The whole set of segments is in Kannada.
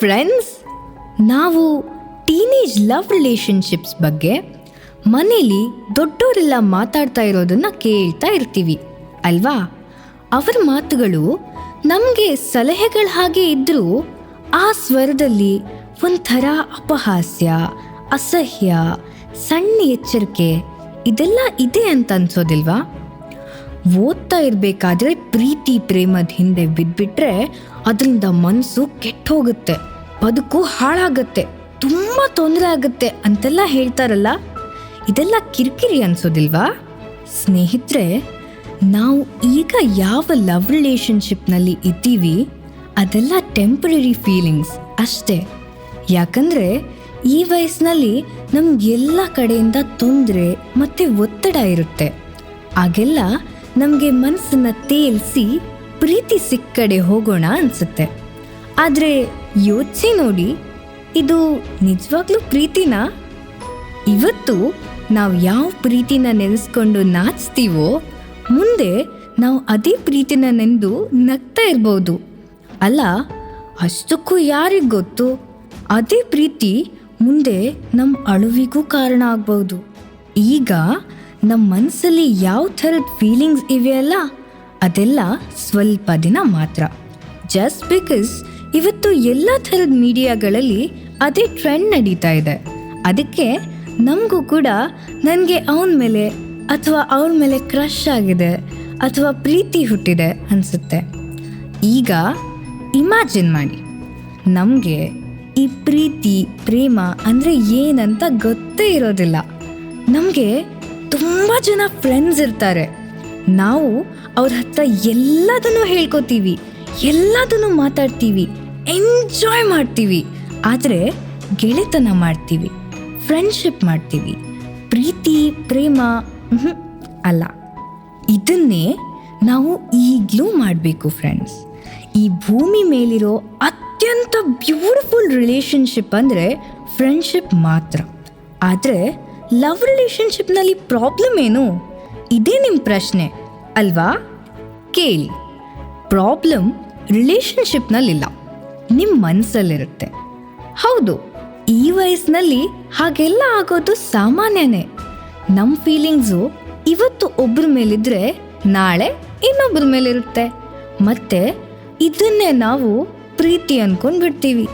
ಫ್ರೆಂಡ್ಸ್, ನಾವು ಟೀನೇಜ್ ಲವ್ ರಿಲೇಶನ್ಶಿಪ್ಸ್ ಬಗ್ಗೆ ಮನೇಲಿ ದೊಡ್ಡವರೆಲ್ಲ ಮಾತಾಡ್ತಾ ಇರೋದನ್ನ ಕೇಳ್ತಾ ಇರ್ತೀವಿ ಅಲ್ವಾ? ಅವರ ಮಾತುಗಳು ನಮಗೆ ಸಲಹೆಗಳ ಹಾಗೆ ಇದ್ದರೂ ಆ ಸ್ವರದಲ್ಲಿ ಒಂಥರ ಅಪಹಾಸ್ಯ, ಅಸಹ್ಯ, ಸಣ್ಣ ಎಚ್ಚರಿಕೆ ಇದೆಲ್ಲ ಇದೆ ಅಂತ ಅನ್ಸೋದಿಲ್ವಾ? ಓದ್ತಾ ಇರಬೇಕಾದ್ರೆ ಪ್ರೀತಿ ಪ್ರೇಮದ ಹಿಂದೆ ಬಿದ್ದುಬಿಟ್ರೆ ಅದರಿಂದ ಮನಸ್ಸು ಕೆಟ್ಟೋಗುತ್ತೆ, ಬದುಕು ಹಾಳಾಗತ್ತೆ, ತುಂಬ ತೊಂದರೆ ಆಗುತ್ತೆ ಅಂತೆಲ್ಲ ಹೇಳ್ತಾರಲ್ಲ, ಇದೆಲ್ಲ ಕಿರಿಕಿರಿ ಅನ್ಸೋದಿಲ್ವಾ? ಸ್ನೇಹಿತರೆ, ನಾವು ಈಗ ಯಾವ ಲವ್ ರಿಲೇಶನ್ಶಿಪ್ನಲ್ಲಿ ಇದ್ದೀವಿ ಅದೆಲ್ಲ ಟೆಂಪರರಿ ಫೀಲಿಂಗ್ಸ್ ಅಷ್ಟೇ. ಯಾಕಂದರೆ ಈ ವಯಸ್ಸಿನಲ್ಲಿ ನಮಗೆಲ್ಲ ಕಡೆಯಿಂದ ತೊಂದರೆ ಮತ್ತು ಒತ್ತಡ ಇರುತ್ತೆ. ಆಗೆಲ್ಲ ನಮಗೆ ಮನಸ್ಸನ್ನು ತೇಲಿಸಿ ಪ್ರೀತಿ ಸಿಕ್ಕಡೆ ಹೋಗೋಣ ಅನಿಸುತ್ತೆ. ಆದರೆ ಯೋಚಿಸಿ ನೋಡಿ, ಇದು ನಿಜವಾಗ್ಲೂ ಪ್ರೀತಿನಾ? ಇವತ್ತು ನಾವು ಯಾವ ಪ್ರೀತಿನ ನೆನೆಸ್ಕೊಂಡು ನಾಚ್ತೀವೋ ಮುಂದೆ ನಾವು ಅದೇ ಪ್ರೀತಿನ ನೆನೆದು ನಗ್ತಾ ಇರ್ಬೋದು ಅಲ್ಲ? ಅಷ್ಟಕ್ಕೂ ಯಾರಿಗೆ ಗೊತ್ತು, ಅದೇ ಪ್ರೀತಿ ಮುಂದೆ ನಮ್ಮ ಅಳುವಿಗೂ ಕಾರಣ ಆಗ್ಬೋದು. ಈಗ ನಮ್ಮ ಮನಸ್ಸಲ್ಲಿ ಯಾವ ಥರದ ಫೀಲಿಂಗ್ಸ್ ಇವೆಯಲ್ಲ ಅದೆಲ್ಲ ಸ್ವಲ್ಪ ದಿನ ಮಾತ್ರ. ಜಸ್ಟ್ ಬಿಕಾಸ್ ಇವತ್ತು ಎಲ್ಲ ಥರದ ಮೀಡಿಯಾಗಳಲ್ಲಿ ಅದೇ ಟ್ರೆಂಡ್ ನಡೀತಾ ಇದೆ, ಅದಕ್ಕೆ ನಮಗೂ ಕೂಡ ನನಗೆ ಅವನ ಮೇಲೆ ಅಥವಾ ಅವಳ ಮೇಲೆ ಕ್ರಶ್ ಆಗಿದೆ ಅಥವಾ ಪ್ರೀತಿ ಹುಟ್ಟಿದೆ ಅನಿಸುತ್ತೆ. ಈಗ ಇಮ್ಯಾಜಿನ್ ಮಾಡಿ, ನಮಗೆ ಈ ಪ್ರೀತಿ ಪ್ರೇಮ ಅಂದರೆ ಏನಂತ ಗೊತ್ತೇ ಇರೋದಿಲ್ಲ. ನಮಗೆ ತುಂಬ ಜನ ಫ್ರೆಂಡ್ಸ್ ಇರ್ತಾರೆ, ನಾವು ಅವ್ರ ಹತ್ರ ಎಲ್ಲದನ್ನು ಹೇಳ್ಕೊತೀವಿ, ಎಲ್ಲದನ್ನು ಮಾತಾಡ್ತೀವಿ, ಎಂಜಾಯ್ ಮಾಡ್ತೀವಿ. ಆದರೆ ಗೆಳೆತನ ಮಾಡ್ತೀವಿ, ಫ್ರೆಂಡ್ಶಿಪ್ ಮಾಡ್ತೀವಿ, ಪ್ರೀತಿ ಪ್ರೇಮ ಅಲ್ಲ. ಇದನ್ನೇ ನಾವು ಈಗಲೂ ಮಾಡಬೇಕು ಫ್ರೆಂಡ್ಸ್. ಈ ಭೂಮಿ ಮೇಲಿರೋ ಅತ್ಯಂತ ಬ್ಯೂಟಿಫುಲ್ ರಿಲೇಶನ್ಶಿಪ್ ಅಂದರೆ ಫ್ರೆಂಡ್ಶಿಪ್ ಮಾತ್ರ. ಆದರೆ ಲವ್ ರಿಲೇಶನ್ಶಿಪ್ನಲ್ಲಿ ಪ್ರಾಬ್ಲಮ್ ಏನು? ಇದೇ ನಿಮ್ಮ ಪ್ರಶ್ನೆ ಅಲ್ವಾ? ಕೇಳಿ, ಪ್ರಾಬ್ಲಮ್ ರಿಲೇಶನ್ಶಿಪ್ನಲ್ಲಿಲ್ಲ, ನಿಮ್ಮ ಮನಸ್ಸಲ್ಲಿರುತ್ತೆ. ಹೌದು, ಈ ವಯಸ್ಸಿನಲ್ಲಿ ಹಾಗೆಲ್ಲ ಆಗೋದು ಸಾಮಾನ್ಯನೇ. ನಮ್ಮ ಫೀಲಿಂಗ್ಸು ಇವತ್ತು ಒಬ್ಬರ ಮೇಲಿದ್ರೆ ನಾಳೆ ಇನ್ನೊಬ್ಬರ ಮೇಲಿರುತ್ತೆ, ಮತ್ತೆ ಇದನ್ನೇ ನಾವು ಪ್ರೀತಿ ಅಂದ್ಕೊಂಡು ಬಿಡ್ತೀವಿ.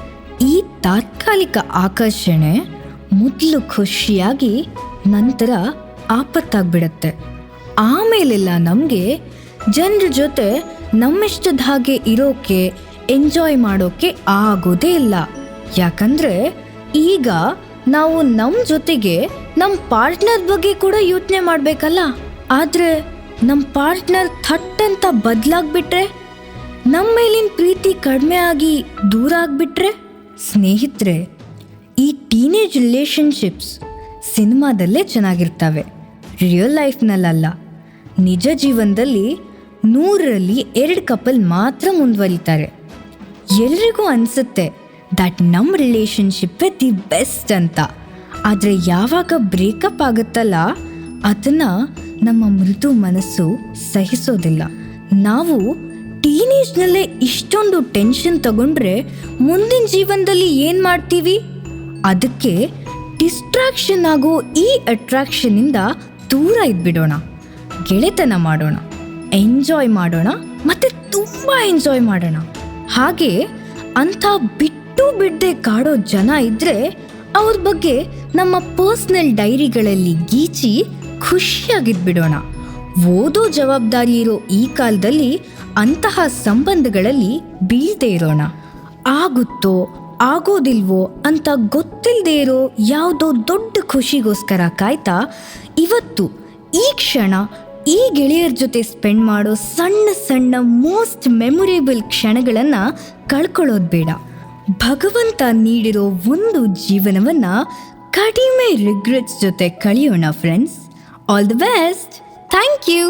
ಈ ತಾತ್ಕಾಲಿಕ ಆಕರ್ಷಣೆ ಮೊದಲು ಖುಷಿಯಾಗಿ ನಂತರ ಆಪತ್ತಾಗ್ಬಿಡತ್ತೆ. ಆಮೇಲೆಲ್ಲ ನಮಗೆ ಜನರ ಜೊತೆ ನಮ್ಮಿಷ್ಟದ ಹಾಗೆ ಇರೋಕೆ, ಎಂಜಾಯ್ ಮಾಡೋಕೆ ಆಗೋದೇ ಇಲ್ಲ. ಯಾಕಂದರೆ ಈಗ ನಾವು ನಮ್ಮ ಜೊತೆಗೆ ನಮ್ಮ ಪಾರ್ಟ್ನರ್ ಬಗ್ಗೆ ಕೂಡ ಯೋಚನೆ ಮಾಡಬೇಕಲ್ಲ. ಆದರೆ ನಮ್ಮ ಪಾರ್ಟ್ನರ್ ಥಟ್ ಅಂತ ಬದಲಾಗ್ಬಿಟ್ರೆ, ನಮ್ಮ ಮೇಲಿನ ಪ್ರೀತಿ ಕಡಿಮೆ ಆಗಿ ದೂರ ಆಗಿಬಿಟ್ರೆ? ಸ್ನೇಹಿತರೆ, ಈ ಟೀನೇಜ್ ರಿಲೇಶನ್ಶಿಪ್ಸ್ ಸಿನಿಮಾದಲ್ಲೇ ಚೆನ್ನಾಗಿರ್ತವೆ, ರಿಯಲ್ ಲೈಫ್ನಲ್ಲ. ನಿಜ ಜೀವನದಲ್ಲಿ 100ರಲ್ಲಿ 2 ಕಪಲ್ ಮಾತ್ರ ಮುಂದುವರಿತಾರೆ. ಎಲ್ರಿಗೂ ಅನಿಸುತ್ತೆ ದಟ್ ನಮ್ಮ ರಿಲೇಶನ್ಶಿಪ್ಪೇ ದಿ ಬೆಸ್ಟ್ ಅಂತ. ಆದರೆ ಯಾವಾಗ ಬ್ರೇಕಪ್ ಆಗುತ್ತಲ್ಲ, ಅದನ್ನು ನಮ್ಮ ಮೃದು ಮನಸ್ಸು ಸಹಿಸೋದಿಲ್ಲ. ನಾವು ಟೀನೇಜ್ನಲ್ಲೇ ಇಷ್ಟೊಂದು ಟೆನ್ಷನ್ ತಗೊಂಡ್ರೆ ಮುಂದಿನ ಜೀವನದಲ್ಲಿ ಏನು ಮಾಡ್ತೀವಿ? ಅದಕ್ಕೆ ಡಿಸ್ಟ್ರಾಕ್ಷನ್ ಆಗೋ ಈ ಅಟ್ರಾಕ್ಷನಿಂದ ದೂರ ಇದ್ಬಿಡೋಣ, ಗೆಳೆತನ ಮಾಡೋಣ, ಎಂಜಾಯ್ ಮಾಡೋಣ, ಮತ್ತು ತುಂಬ ಎಂಜಾಯ್ ಮಾಡೋಣ. ಹಾಗೆ ಅಂಥ ಬಿಟ್ಟು ಬಿಡದೆ ಕಾಡೋ ಜನ ಇದ್ದರೆ ಅವ್ರ ಬಗ್ಗೆ ನಮ್ಮ ಪರ್ಸ್ನಲ್ ಡೈರಿಗಳಲ್ಲಿ ಗೀಚಿ ಖುಷಿಯಾಗಿದ್ಬಿಡೋಣ. ಓದೋ ಜವಾಬ್ದಾರಿ ಇರೋ ಈ ಕಾಲದಲ್ಲಿ ಅಂತಹ ಸಂಬಂಧಗಳಲ್ಲಿ ಬೀಳದೇ ಇರೋಣ. ಆಗುತ್ತೋ ಆಗೋದಿಲ್ವೋ ಅಂತ ಗೊತ್ತಿಲ್ಲದೆ ಇರೋ ಯಾವುದೋ ದೊಡ್ಡ ಖುಷಿಗೋಸ್ಕರ ಕಾಯ್ತಾ ಇವತ್ತು ಈ ಕ್ಷಣ ಈ ಗೆಳೆಯರ ಜೊತೆ ಸ್ಪೆಂಡ್ ಮಾಡೋ ಸಣ್ಣ ಸಣ್ಣ ಮೋಸ್ಟ್ ಮೆಮೊರೇಬಲ್ ಕ್ಷಣಗಳನ್ನು ಕಳ್ಕೊಳ್ಳೋದು ಬೇಡ. ಭಗವಂತ ನೀಡಿರೋ ಒಂದು ಜೀವನವನ್ನು ಕಡಿಮೆ ರಿಗ್ರೆಟ್ಸ್ ಜೊತೆ ಕಳೆಯೋಣ friends. All the best. Thank you.